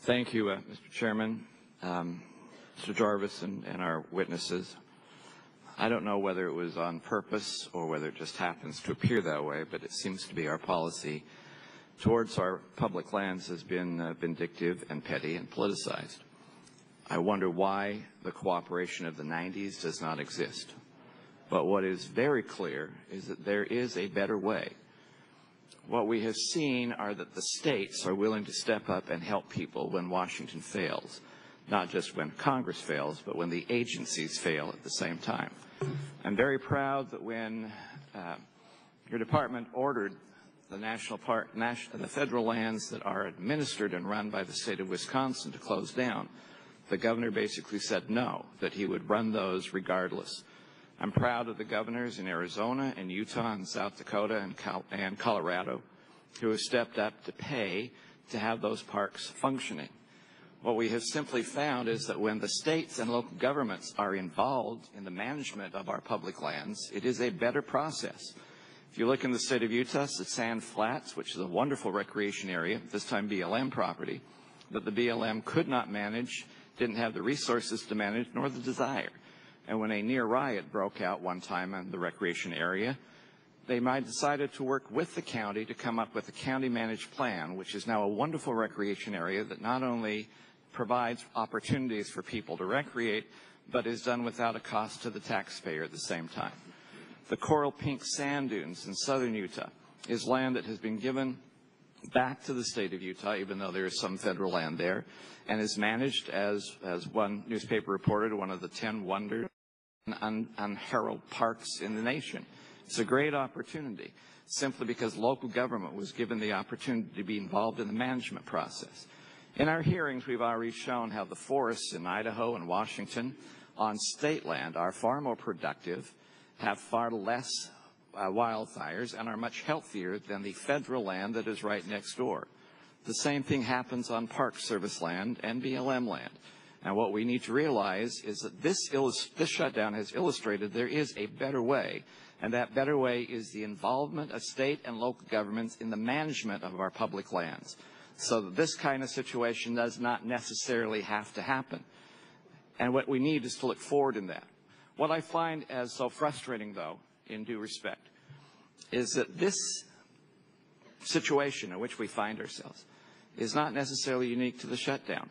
Thank you, Mr. Chairman, Mr. Jarvis, and our witnesses. I don't know whether it was on purpose or whether it just happens to appear that way, but it seems to be our policy towards our public lands has been vindictive and petty and politicized. I wonder why the cooperation of the 90s does not exist. But what is very clear is that there is a better way. What we have seen are that the states are willing to step up and help people when Washington fails, not just when Congress fails, but when the agencies fail at the same time. I'm very proud that when your department ordered the the federal lands that are administered and run by the state of Wisconsin to close down, the governor basically said no, that he would run those regardless. I'm proud of the governors in Arizona and Utah and South Dakota and Colorado who have stepped up to pay to have those parks functioning. What we have simply found is that when the states and local governments are involved in the management of our public lands, it is a better process. If you look in the state of Utah, the Sand Flats, which is a wonderful recreation area, this time BLM property, that the BLM could not manage, didn't have the resources to manage, nor the desire. And when a near riot broke out one time in the recreation area, they decided to work with the county to come up with a county-managed plan, which is now a wonderful recreation area that not only provides opportunities for people to recreate, but is done without a cost to the taxpayer at the same time. The Coral Pink Sand Dunes in southern Utah is land that has been given back to the state of Utah, even though there is some federal land there, and is managed as one newspaper reported, one of the 10 wonders and unheralded parks in the nation. It's a great opportunity, simply because local government was given the opportunity to be involved in the management process. In our hearings, we've already shown how the forests in Idaho and Washington on state land are far more productive, have far less wildfires, and are much healthier than the federal land that is right next door. The same thing happens on Park Service land and BLM land. And what we need to realize is that this shutdown has illustrated there is a better way, and that better way is the involvement of state and local governments in the management of our public lands, so that this kind of situation does not necessarily have to happen. And what we need is to look forward in that. What I find as so frustrating, though, in due respect, is that this situation in which we find ourselves is not necessarily unique to the shutdown.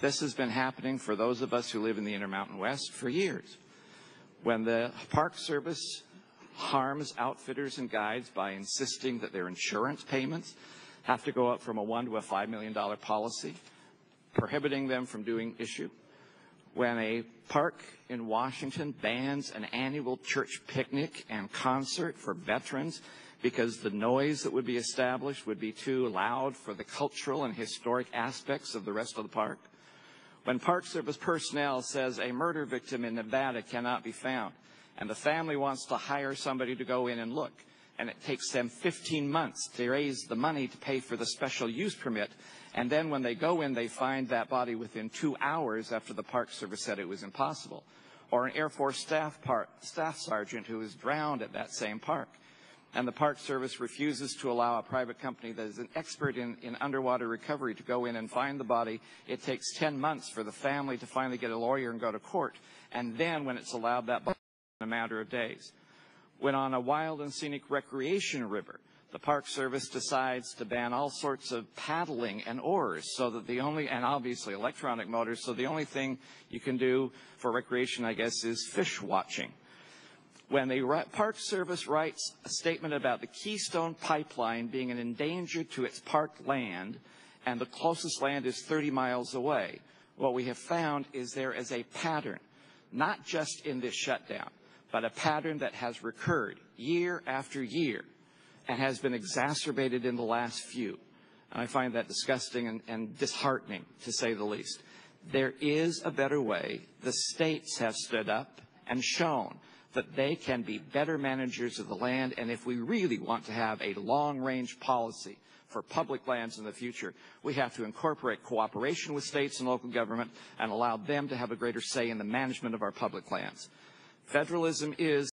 This has been happening for those of us who live in the Intermountain West for years. When the Park Service harms outfitters and guides by insisting that their insurance payments have to go up from a $1 to a $5 million policy, prohibiting them from doing issue. When a park in Washington bans an annual church picnic and concert for veterans because the noise that would be established would be too loud for the cultural and historic aspects of the rest of the park. When Park Service personnel says a murder victim in Nevada cannot be found, and the family wants to hire somebody to go in and look, and it takes them 15 months to raise the money to pay for the special use permit, and then when they go in, they find that body within 2 hours after the Park Service said it was impossible. Or an Air Force staff sergeant who was drowned at that same park. And the Park Service refuses to allow a private company that is an expert in underwater recovery to go in and find the body. It takes 10 months for the family to finally get a lawyer and go to court. And then when it's allowed, that body in a matter of days. When on a wild and scenic recreation river, the Park Service decides to ban all sorts of paddling and oars, so that and obviously electronic motors, so the only thing you can do for recreation, I guess, is fish watching. When the Park Service writes a statement about the Keystone Pipeline being an endanger to its park land, and the closest land is 30 miles away, what we have found is there is a pattern, not just in this shutdown, but a pattern that has recurred year after year and has been exacerbated in the last few. And I find that disgusting and disheartening, to say the least. There is a better way. The states have stood up and shown that they can be better managers of the land, and if we really want to have a long-range policy for public lands in the future, we have to incorporate cooperation with states and local government and allow them to have a greater say in the management of our public lands. Federalism is